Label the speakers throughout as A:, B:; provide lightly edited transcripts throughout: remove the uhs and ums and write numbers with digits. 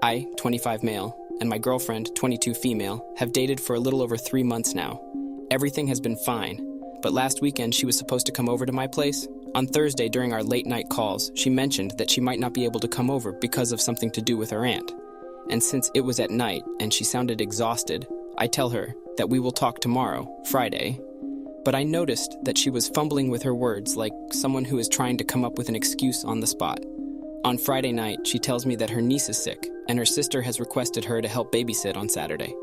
A: I, 25 male, and my girlfriend, 22 female, have dated for a little over 3 months now. Everything has been fine, but last weekend she was supposed to come over to my place. On Thursday during our late night calls, she mentioned that she might not be able to come over because of something to do with her aunt. And since it was at night and she sounded exhausted, I tell her that we will talk tomorrow, Friday. But I noticed that she was fumbling with her words like someone who is trying to come up with an excuse on the spot. On Friday night, she tells me that her niece is sick and her sister has requested her to help babysit on Saturday.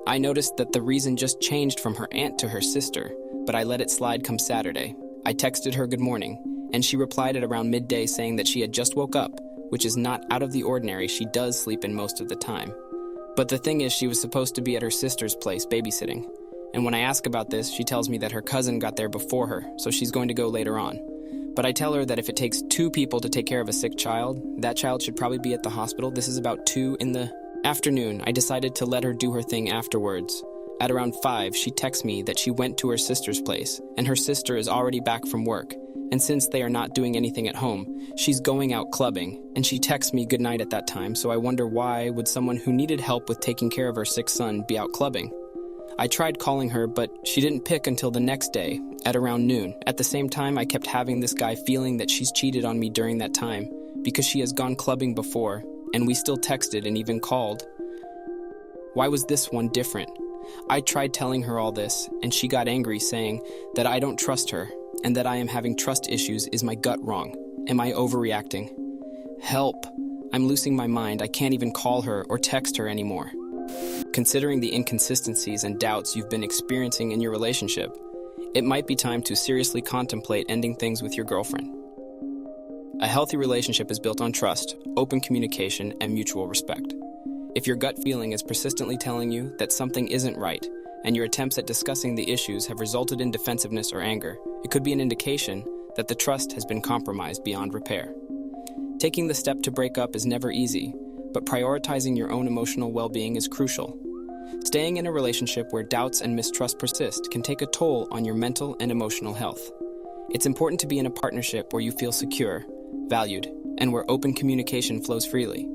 A: I noticed that the reason just changed from her aunt to her sister, but I let it slide come Saturday. I texted her good morning, and she replied at around midday saying that she had just woke up, which is not out of the ordinary. She does sleep in most of the time. But the thing is, she was supposed to be at her sister's place babysitting. And when I ask about this, she tells me that her cousin got there before her, so she's going to go later on. But I tell her that if it takes 2 people to take care of a sick child, that child should probably be at the hospital. This is about 2 in the afternoon. I decided to let her do her thing afterwards. At around 5, she texts me that she went to her sister's place, and her sister is already back from work. And since they are not doing anything at home, she's going out clubbing, and she texts me goodnight at that time, so I wonder why would someone who needed help with taking care of her sick son be out clubbing? I tried calling her, but she didn't pick until the next day, at around noon. At the same time, I kept having this guy feeling that she's cheated on me during that time, because she has gone clubbing before, and we still texted and even called. Why was this one different? I tried telling her all this, and she got angry, saying that I don't trust her, and that I am having trust issues. Is my gut wrong? Am I overreacting? Help! I'm losing my mind. I can't even call her or text her anymore. Considering the inconsistencies and doubts you've been experiencing in your relationship, it might be time to seriously contemplate ending things with your girlfriend. A healthy relationship is built on trust, open communication, and mutual respect. If your gut feeling is persistently telling you that something isn't right, and your attempts at discussing the issues have resulted in defensiveness or anger, it could be an indication that the trust has been compromised beyond repair. Taking the step to break up is never easy, but prioritizing your own emotional well-being is crucial. Staying in a relationship where doubts and mistrust persist can take a toll on your mental and emotional health. It's important to be in a partnership where you feel secure, valued, and where open communication flows freely.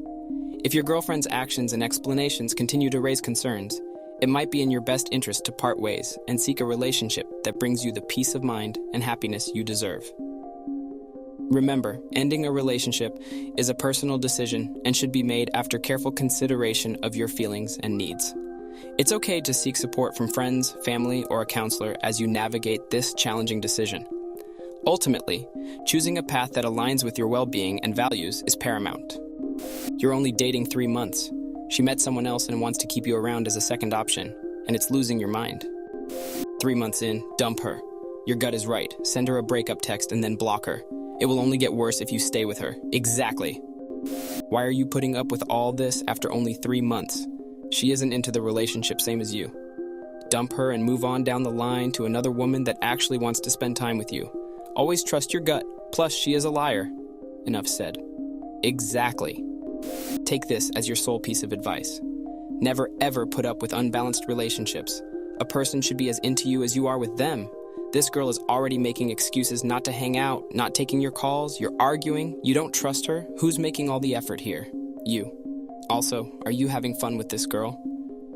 A: If your girlfriend's actions and explanations continue to raise concerns, it might be in your best interest to part ways and seek a relationship that brings you the peace of mind and happiness you deserve. Remember, ending a relationship is a personal decision and should be made after careful consideration of your feelings and needs. It's okay to seek support from friends, family, or a counselor as you navigate this challenging decision. Ultimately, choosing a path that aligns with your well-being and values is paramount. You're only dating 3 months. She met someone else and wants to keep you around as a second option, and it's losing your mind. 3 months in, dump her. Your gut is right. Send her a breakup text and then block her. It will only get worse if you stay with her. Exactly. Why are you putting up with all this after only 3 months? She isn't into the relationship same as you. Dump her and move on down the line to another woman that actually wants to spend time with you. Always trust your gut. Plus, she is a liar. Enough said. Exactly. Take this as your sole piece of advice. Never ever put up with unbalanced relationships. A person should be as into you as you are with them. This girl is already making excuses not to hang out, not taking your calls, you're arguing, you don't trust her. Who's making all the effort here? You. Also, are you having fun with this girl?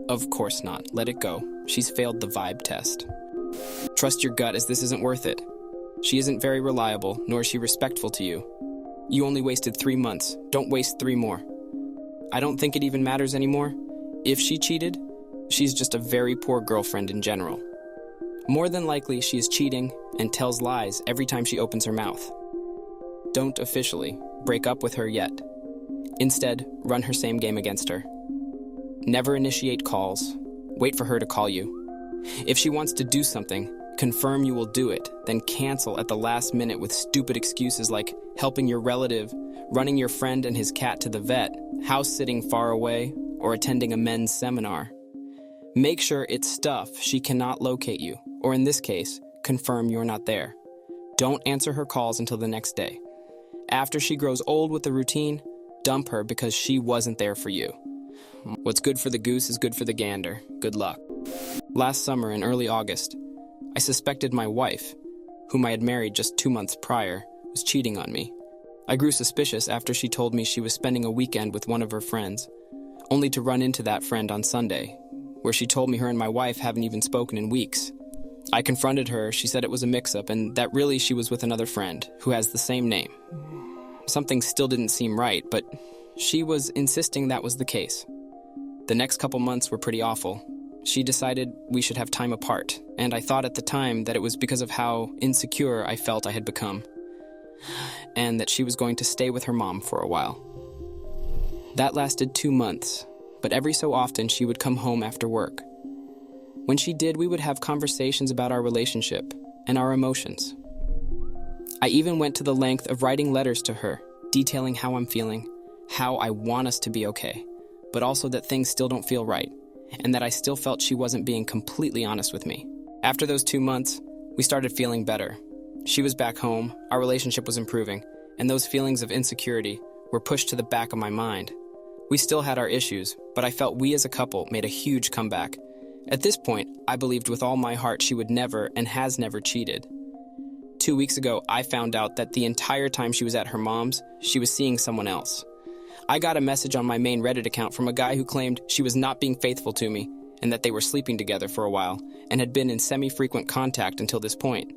A: Of course not. Let it go. She's failed the vibe test. Trust your gut, as this isn't worth it. She isn't very reliable, nor is she respectful to you. You only wasted 3 months. Don't waste 3 more. I don't think it even matters anymore. If she cheated, she's just a very poor girlfriend in general. More than likely, she is cheating and tells lies every time she opens her mouth. Don't officially break up with her yet. Instead, run her same game against her. Never initiate calls. Wait for her to call you. If she wants to do something, confirm you will do it, then cancel at the last minute with stupid excuses like helping your relative, running your friend and his cat to the vet, house-sitting far away, or attending a men's seminar. Make sure it's stuff she cannot locate you, or in this case, confirm you're not there. Don't answer her calls until the next day. After she grows old with the routine, dump her because she wasn't there for you. What's good for the goose is good for the gander. Good luck. Last summer in early August, I suspected my wife, whom I had married just 2 months prior, was cheating on me. I grew suspicious after she told me she was spending a weekend with one of her friends, only to run into that friend on Sunday, where she told me her and my wife haven't even spoken in weeks. I confronted her. She said it was a mix-up and that really she was with another friend who has the same name. Something still didn't seem right, but she was insisting that was the case. The next couple months were pretty awful. She decided we should have time apart, and I thought at the time that it was because of how insecure I felt I had become, and that she was going to stay with her mom for a while. That lasted 2 months, but every so often she would come home after work. When she did, we would have conversations about our relationship and our emotions. I even went to the length of writing letters to her, detailing how I'm feeling, how I want us to be okay, but also that things still don't feel right, and that I still felt she wasn't being completely honest with me. After those 2 months, we started feeling better. She was back home, our relationship was improving, and those feelings of insecurity were pushed to the back of my mind. We still had our issues, but I felt we as a couple made a huge comeback. At this point, I believed with all my heart she would never and has never cheated. 2 weeks ago, I found out that the entire time she was at her mom's, she was seeing someone else. I got a message on my main Reddit account from a guy who claimed she was not being faithful to me and that they were sleeping together for a while and had been in semi-frequent contact until this point.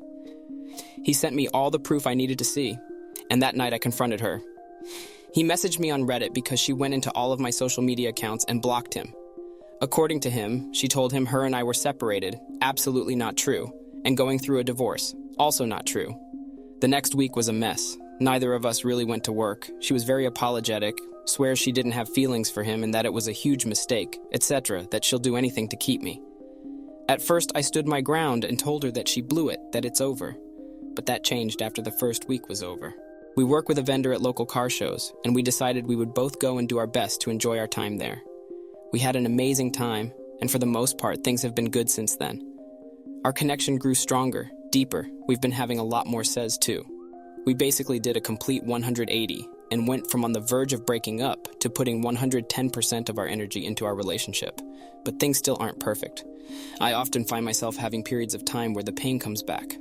A: He sent me all the proof I needed to see, and that night I confronted her. He messaged me on Reddit because she went into all of my social media accounts and blocked him. According to him, she told him her and I were separated, absolutely not true, and going through a divorce, also not true. The next week was a mess. Neither of us really went to work. She was very apologetic, swears she didn't have feelings for him and that it was a huge mistake, etc., that she'll do anything to keep me. At first, I stood my ground and told her that she blew it, that it's over. But that changed after the first week was over. We work with a vendor at local car shows, and we decided we would both go and do our best to enjoy our time there. We had an amazing time, and for the most part, things have been good since then. Our connection grew stronger, deeper. We've been having a lot more says too. We basically did a complete 180 and went from on the verge of breaking up to putting 110% of our energy into our relationship. But things still aren't perfect. I often find myself having periods of time where the pain comes back.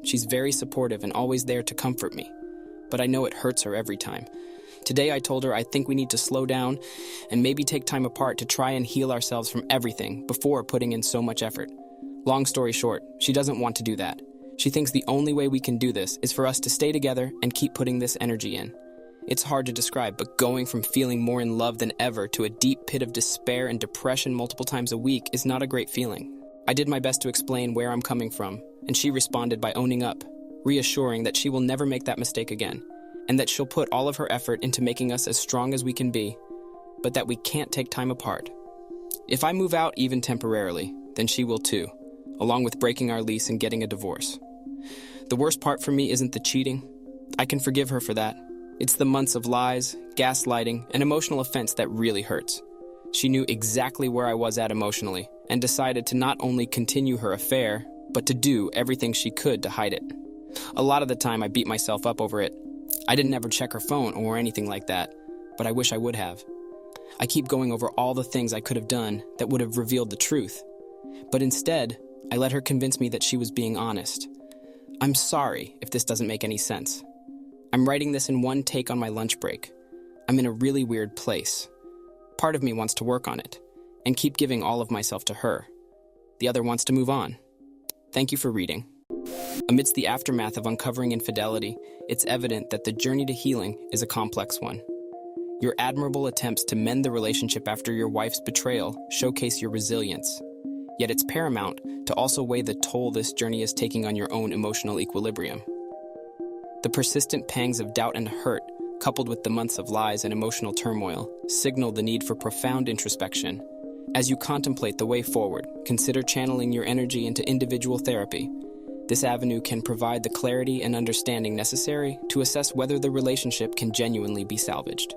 A: She's very supportive and always there to comfort me, but I know it hurts her every time. Today I told her I think we need to slow down and maybe take time apart to try and heal ourselves from everything before putting in so much effort. Long story short, she doesn't want to do that. She thinks the only way we can do this is for us to stay together and keep putting this energy in. It's hard to describe, but going from feeling more in love than ever to a deep pit of despair and depression multiple times a week is not a great feeling. I did my best to explain where I'm coming from, and she responded by owning up, reassuring that she will never make that mistake again, and that she'll put all of her effort into making us as strong as we can be, but that we can't take time apart. If I move out even temporarily, then she will too, along with breaking our lease and getting a divorce. The worst part for me isn't the cheating. I can forgive her for that. It's the months of lies, gaslighting, and emotional offense that really hurts. She knew exactly where I was at emotionally and decided to not only continue her affair, but to do everything she could to hide it. A lot of the time I beat myself up over it. I didn't ever check her phone or anything like that, but I wish I would have. I keep going over all the things I could have done that would have revealed the truth. But instead, I let her convince me that she was being honest. I'm sorry if this doesn't make any sense. I'm writing this in one take on my lunch break. I'm in a really weird place. Part of me wants to work on it and keep giving all of myself to her. The other wants to move on. Thank you for reading. Amidst the aftermath of uncovering infidelity, it's evident that the journey to healing is a complex one. Your admirable attempts to mend the relationship after your wife's betrayal showcase your resilience. Yet it's paramount to also weigh the toll this journey is taking on your own emotional equilibrium. The persistent pangs of doubt and hurt, coupled with the months of lies and emotional turmoil, signal the need for profound introspection. As you contemplate the way forward, consider channeling your energy into individual therapy. This avenue can provide the clarity and understanding necessary to assess whether the relationship can genuinely be salvaged.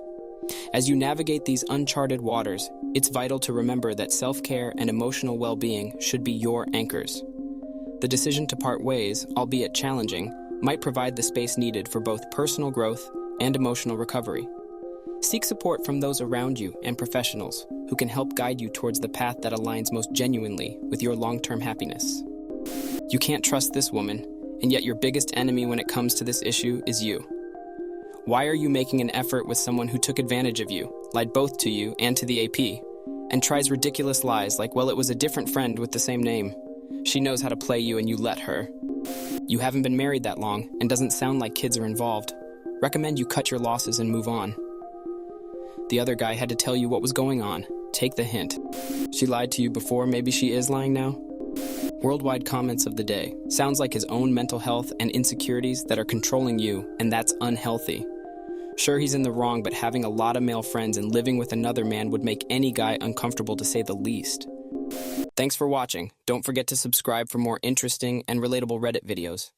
A: As you navigate these uncharted waters, it's vital to remember that self-care and emotional well-being should be your anchors. The decision to part ways, albeit challenging, might provide the space needed for both personal growth and emotional recovery. Seek support from those around you and professionals who can help guide you towards the path that aligns most genuinely with your long-term happiness. You can't trust this woman, and yet your biggest enemy when it comes to this issue is you. Why are you making an effort with someone who took advantage of you, lied both to you and to the AP, and tries ridiculous lies like, well, it was a different friend with the same name? She knows how to play you and you let her. You haven't been married that long and doesn't sound like kids are involved. Recommend you cut your losses and move on. The other guy had to tell you what was going on. Take the hint. She lied to you before, maybe she is lying now? Worldwide comments of the day. Sounds like his own mental health and insecurities that are controlling you, and that's unhealthy. Sure, he's in the wrong, but having a lot of male friends and living with another man would make any guy uncomfortable, to say the least. Thanks for watching. Don't forget to subscribe for more interesting and relatable Reddit videos.